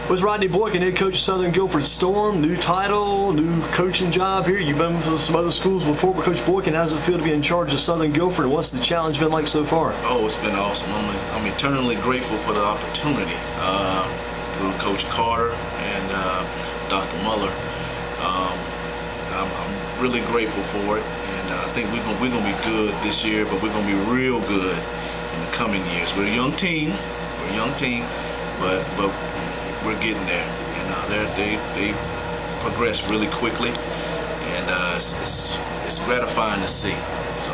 With Rodney Boykin, head coach of Southern Guilford Storm, new title, new coaching job here. You've been with some other schools before, but Coach Boykin, how does it feel to be in charge of Southern Guilford, and what's the challenge been like so far? Oh, it's been awesome. I'm eternally grateful for the opportunity. With Coach Carter and Dr. Muller, I'm really grateful for it, and I think we're gonna be good this year, but we're gonna be real good in the coming years. We're a young team. But we're getting there, and they've progressed really quickly, and it's gratifying to see. So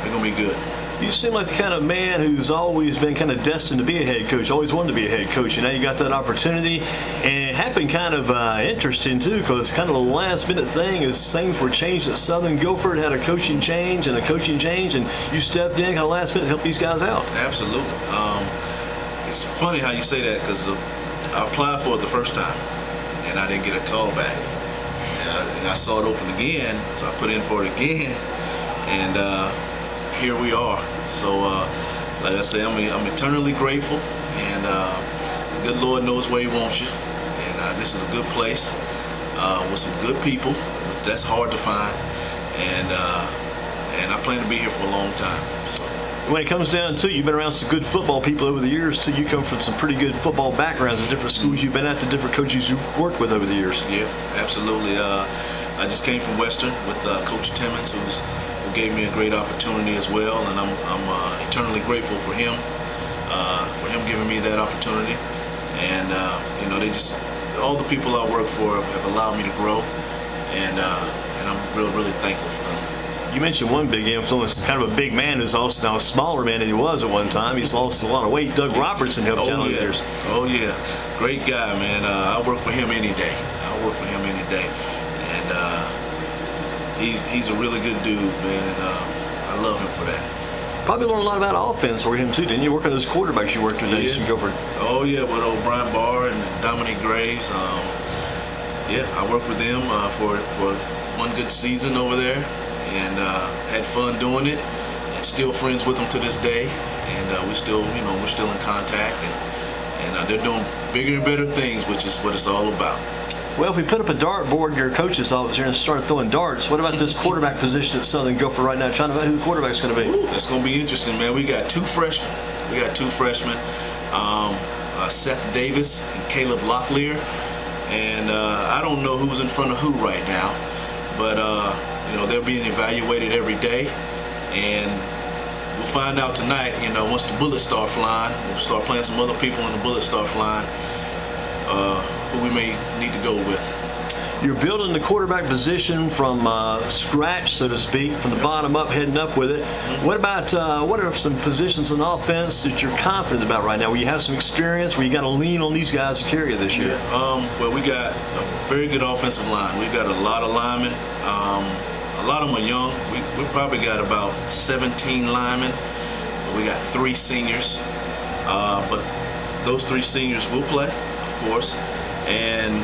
we're gonna be good. You seem like the kind of man who's always been kind of destined to be a head coach, always wanted to be a head coach, and now you got that opportunity, and it happened kind of interesting too, because kind of the last minute thing is things were changed at Southern Guilford, had a coaching change, and you stepped in kind of last minute to help these guys out. Absolutely. It's funny how you say that, because I applied for it the first time, and I didn't get a call back. And I saw it open again, so I put in for it again, and here we are. So, like I say, I'm eternally grateful, and the good Lord knows where He wants you. And this is a good place with some good people. That's hard to find, and I plan to be here for a long time. So. When it comes down to it, you've been around some good football people over the years too. You come from some pretty good football backgrounds at different schools you've been at, the different coaches you've worked with over the years. Yeah, absolutely. I just came from Western with Coach Timmons, who gave me a great opportunity as well, and I'm eternally grateful for him giving me that opportunity. And all the people I work for have allowed me to grow, and I'm really thankful for them. You mentioned one big influence, kind of a big man who's also now a smaller man than he was at one time. He's lost a lot of weight. Doug Robertson helped out over the years. Oh, yeah. Great guy, man. I work for him any day. And he's a really good dude, man, and I love him for that. Probably learned a lot about offense for him, too, didn't you? Working on those quarterbacks you worked with in Guilford. Oh, yeah, with Brian Barr and Dominic Graves. I worked with them for one good season over there, and had fun doing it, and still friends with them to this day, and we're still in contact, and they're doing bigger and better things, which is what it's all about. Well, if we put up a dartboard in your coach's office here and start throwing darts, what about this quarterback position at Southern Guilford right now? Trying to know who the quarterback's going to be. Ooh, that's going to be interesting, man. We got two freshmen. Seth Davis and Caleb Locklear, and I don't know who's in front of who right now, but they're being evaluated every day, and we'll find out tonight. Once the bullets start flying, we'll start playing some other people, and the bullets start flying, who we may need to go with. You're building the quarterback position from scratch, so to speak, from the bottom up, heading up with it. Mm-hmm. What are some positions in offense that you're confident about right now, where you have some experience, where you got to lean on these guys to carry you this year? Well, we got a very good offensive line. We've got a lot of linemen. A lot of them are young. We probably got about 17 linemen. We got 3 seniors. But those 3 seniors will play, of course. And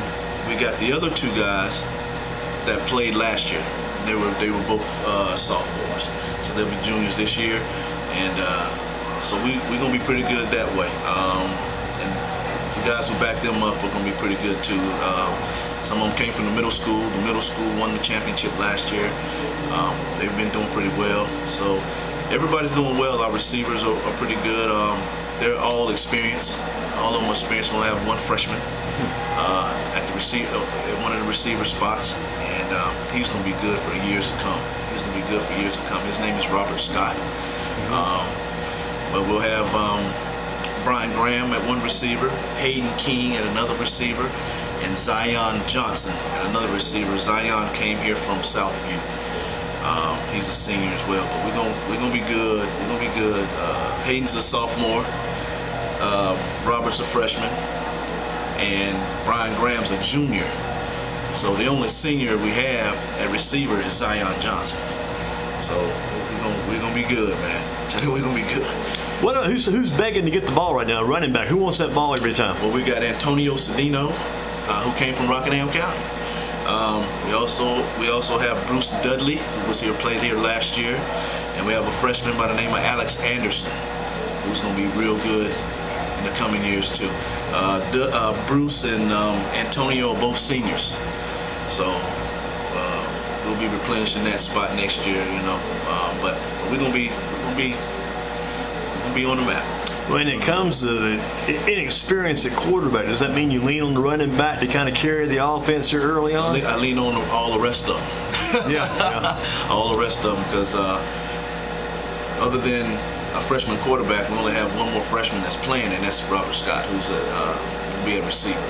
we got the other 2 guys that played last year. They were both sophomores, so they'll be juniors this year, and so we're gonna be pretty good that way. And the guys who back them up are gonna be pretty good too. Some of them came from the middle school. The middle school won the championship last year. They've been doing pretty well. So everybody's doing well. Our receivers are pretty good. They're all experienced. All of them are experienced. We only have one freshman at one of the receiver spots, and he's going to be good for years to come. His name is Robert Scott. But we'll have Brian Graham at one receiver, Hayden King at another receiver, and Zion Johnson at another receiver. Zion came here from Southview. He's a senior as well, but we're gonna be good. Hayden's a sophomore. Robert's a freshman, and Brian Graham's a junior. So the only senior we have at receiver is Zion Johnson. So we're gonna be good, man. We're gonna be good. Who's begging to get the ball right now? Running back. Who wants that ball every time? Well, we got Antonio Cedino, who came from Rockingham County. We also have Bruce Dudley, who played here last year, and we have a freshman by the name of Alex Anderson, who's going to be real good in the coming years too. Bruce and Antonio are both seniors, so we'll be replenishing that spot next year. But we're gonna be on the map. When it comes to the inexperience at quarterback, does that mean you lean on the running back to kind of carry the offense here early on? I lean on all the rest of them. Yeah. All the rest of them, because other than a freshman quarterback, we only have one more freshman that's playing, and that's Robert Scott, who's will be a receiver.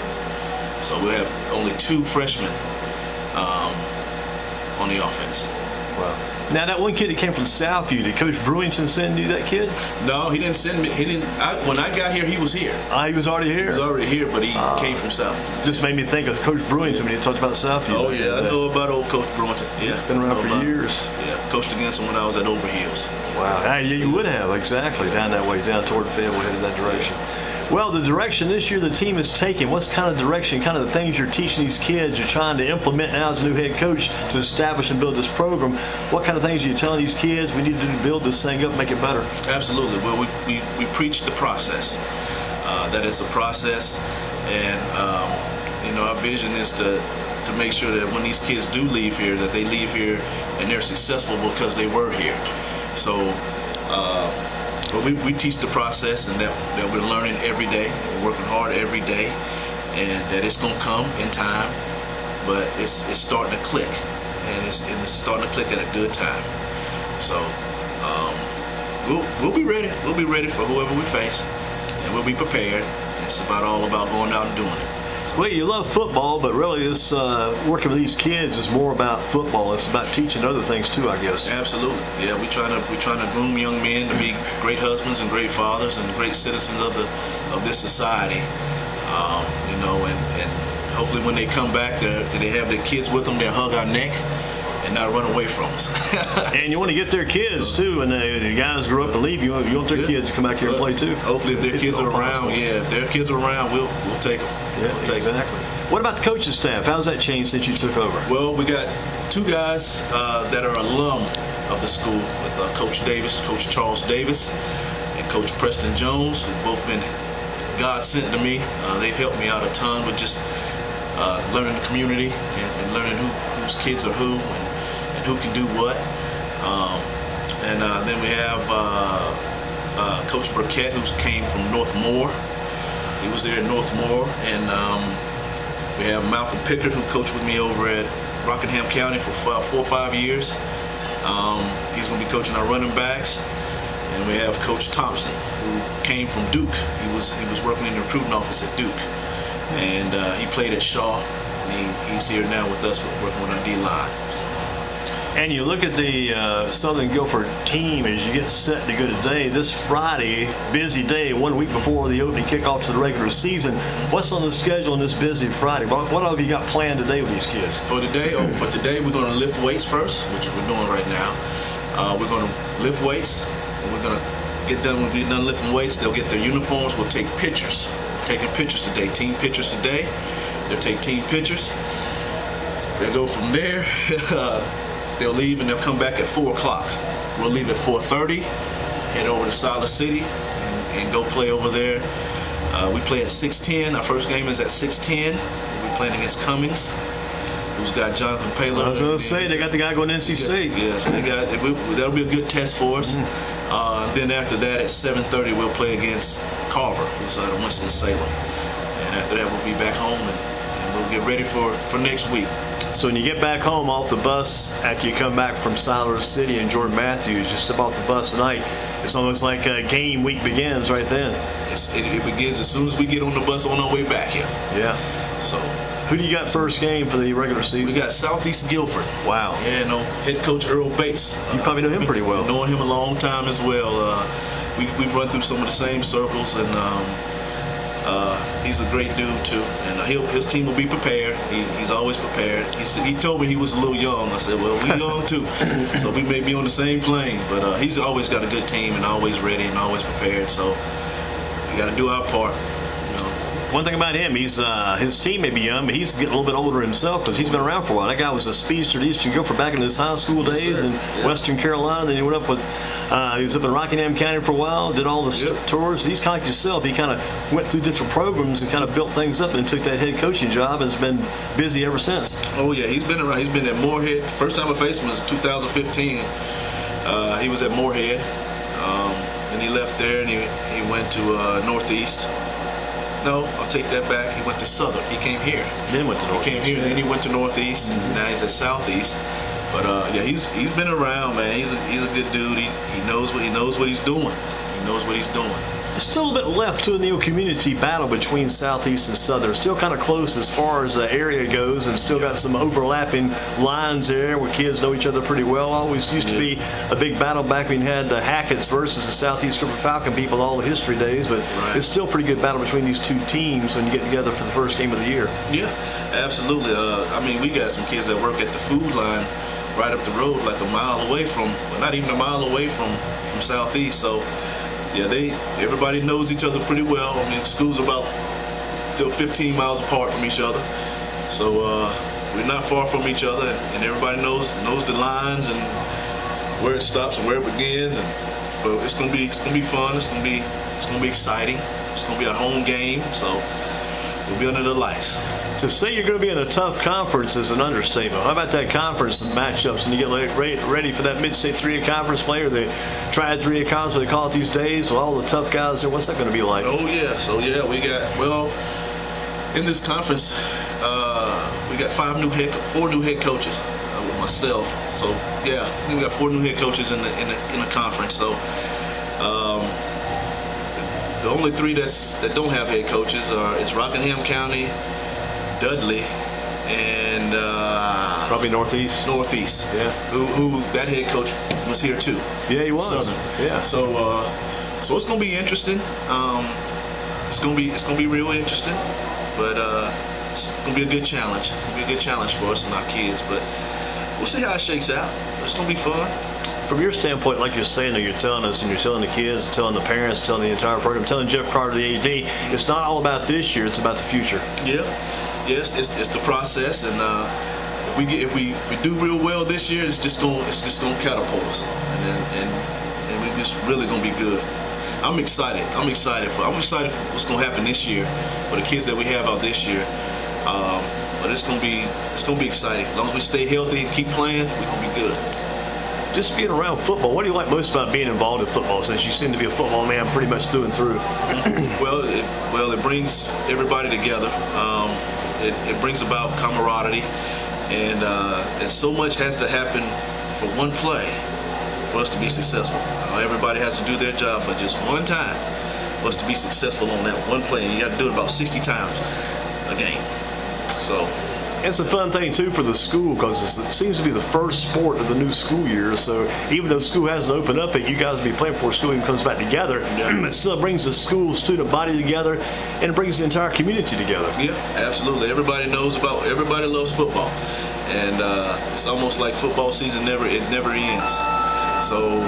So we have only 2 freshmen on the offense. Wow. Now, that one kid that came from Southview, did Coach Brewington send you that kid? No, he didn't send me. When I got here, he was here. He was already here? He was already here, but he came from Southview. Just made me think of Coach Brewington when you talked about Southview. Oh, yeah. I know about old Coach Brewington. Yeah. Been around for years. Yeah. Coached against him when I was at Overhills. Wow. Yeah, you would have, exactly, down that way, down toward Fayetteville, headed that direction. Well, the direction this year the team is taking, what's kind of direction, kind of the things you're teaching these kids, you're trying to implement now as a new head coach to establish and build this program? What kind of things are you telling these kids we need to do to build this thing up, make it better? Absolutely. Well, we preach the process. That it's a process, and our vision is to make sure that when these kids do leave here, that they leave here and they're successful because they were here. So but we teach the process, and that we're learning every day, we're working hard every day, and that it's going to come in time, but it's starting to click, and it's starting to click at a good time. So we'll be ready. We'll be ready for whoever we face, and we'll be prepared. It's all about going out and doing it. Well, you love football, but really this working with these kids is more about football. It's about teaching other things too, I guess. Absolutely. Yeah, we're trying to groom young men to be great husbands and great fathers and great citizens of this society. And hopefully when they come back, they have their kids with them. They'll hug our neck and not run away from us. And you want to get their kids too, and the guys grow up and leave. You want their kids to come back here and play too. Hopefully, if their kids are around, if their kids are around, we'll take them. Yeah, exactly. What about the coaching staff? How's that changed since you took over? Well, we got 2 guys that are alum of the school, with Coach Davis, Coach Charles Davis, and Coach Preston Jones, who've both been God sent to me. They've helped me out a ton with just learning the community and learning whose kids are who and who can do what. And then we have Coach Burkett, who came from North Moore. He was there at North Moore. And we have Malcolm Pickard, who coached with me over at Rockingham County for 4 or 5 years. He's going to be coaching our running backs. And we have Coach Thompson, who came from Duke. He was working in the recruiting office at Duke. And he played at Shaw. And he's here now with us working with our D-line. So. And you look at the Southern Guilford team as you get set to go today. This Friday, busy day, 1 week before the opening kickoff to the regular season. What's on the schedule on this busy Friday? What have you got planned today with these kids? For today, we're going to lift weights first, which we're doing right now. We're going to lift weights, and we're going to get done lifting weights. They'll get their uniforms. We'll take pictures. We're taking pictures today, team pictures today. They'll take team pictures. They'll go from there. They'll leave and they'll come back at 4 o'clock. We'll leave at 4:30, head over to Silas City and go play over there. We play at 6:10. Our first game is at 6:10. We'll be playing against Cummings, who's got Jonathan Paylor. I was going to say, they got the guy going to NC State. Yeah, so that'll be a good test for us. Then after that, at 7:30, we'll play against Carver, who's out of Winston-Salem. And after that, we'll be back home and we'll get ready for next week. So when you get back home off the bus, after you come back from Silas City and Jordan Matthews, you step off the bus tonight, it's almost like game week begins right then. It begins as soon as we get on the bus on our way back here. Yeah. So who do you got first game for the regular season? We got Southeast Guilford. Wow. Yeah, head coach Earl Bates. You probably know him pretty well. Knowing him a long time as well. We've run through some of the same circles, and he's a great dude too. And his team will be prepared. He's always prepared. He told me he was a little young. I said, well, we're young too, so we may be on the same plane. But he's always got a good team and always ready and always prepared. So we got to do our part. One thing about him, his team may be young, but he's getting a little bit older himself because he's been around for a while. That guy was a speedster at Eastern Guilford back in his high school days in Western Carolina. Then he went up with, he was up in Rockingham County for a while, did all the tours. He's kind of like yourself. He kind of went through different programs and kind of built things up and took that head coaching job and has been busy ever since. Oh, yeah, he's been around. He's been at Moorhead. First time I faced him was 2015. He was at Moorhead. And he left there and he went to Northeast. No, I'll take that back. He went to Southern. He came here. Then went to Northeast. He came here, then he went to Northeast. And now he's at Southeast. But yeah, he's been around, man. He's a good dude. He knows what he's doing. He knows what he's doing. There's still a bit left to the community battle between Southeast and Southern. Still kind of close as far as the area goes, and still got some overlapping lines there where kids know each other pretty well. Always used to be a big battle back when you had the Hackett's versus the Southeast Guilford Falcon people all the history days, but it's still a pretty good battle between these two teams when you get together for the first game of the year. Yeah, absolutely. I mean, we got some kids that work at the food line right up the road, like a mile away from, well, not even a mile away from Southeast. So yeah, everybody knows each other pretty well. I mean, schools are about 15 miles apart from each other, so we're not far from each other, and everybody knows the lines and where it stops and where it begins. But it's gonna be fun. It's gonna be exciting. It's gonna be a home game, so we'll be under the lights. To say you're going to be in a tough conference is an understatement. How about that conference matchups when you get ready for that mid-state 3A conference play or the triad 3A conference, what they call it these days, with all the tough guys there? What's that going to be like? Oh, yeah. So, yeah, we got, well, in this conference, we got 4 new head coaches with myself. So, yeah, we got 4 new head coaches in the conference. So, the only 3 that don't have head coaches is Rockingham County, Dudley, and probably Northeast. Yeah. Who that head coach was here too. Yeah, he was. Southern. Yeah. So it's gonna be interesting. It's gonna be real interesting, but it's gonna be a good challenge. It's gonna be a good challenge for us and our kids. But we'll see how it shakes out. It's gonna be fun. From your standpoint, like you're saying, that you're telling us and you're telling the kids, telling the parents, telling the entire program, telling Jeff Carter, the AD, it's not all about this year, it's about the future. Yeah. Yes, it's the process, and if we do real well this year, it's just gonna catapult us, and we're just really gonna be good. I'm excited for what's gonna happen this year for the kids that we have out this year. But it's gonna be exciting. As long as we stay healthy and keep playing, we're gonna be good. Just being around football, what do you like most about being involved in football, since you seem to be a football man pretty much through and through? Well, it brings everybody together. It brings about camaraderie, and so much has to happen for one play for us to be successful. Everybody has to do their job for just one time for us to be successful on that one play, and you got to do it about 60 times a game. So it's a fun thing too for the school, because it seems to be the first sport of the new school year. So even though school hasn't opened up yet, you guys will be playing before school even comes back together. It still brings the school student body together, and it brings the entire community together. Yeah, absolutely. Everybody loves football, and it's almost like football season never ends. So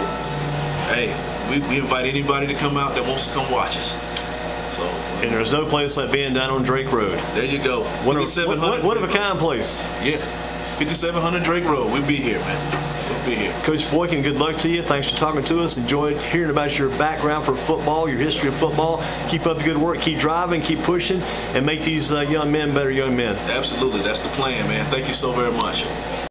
hey, we invite anybody to come out that wants to come watch us. So, and there's no place like being down on Drake Road. There you go. What of a kind place. Yeah. 5700 Drake Road. We'll be here, man. We'll be here. Coach Boykin, good luck to you. Thanks for talking to us. Enjoyed hearing about your background for football, your history of football. Keep up the good work. Keep driving, keep pushing, and make these young men better young men. Absolutely. That's the plan, man. Thank you so very much.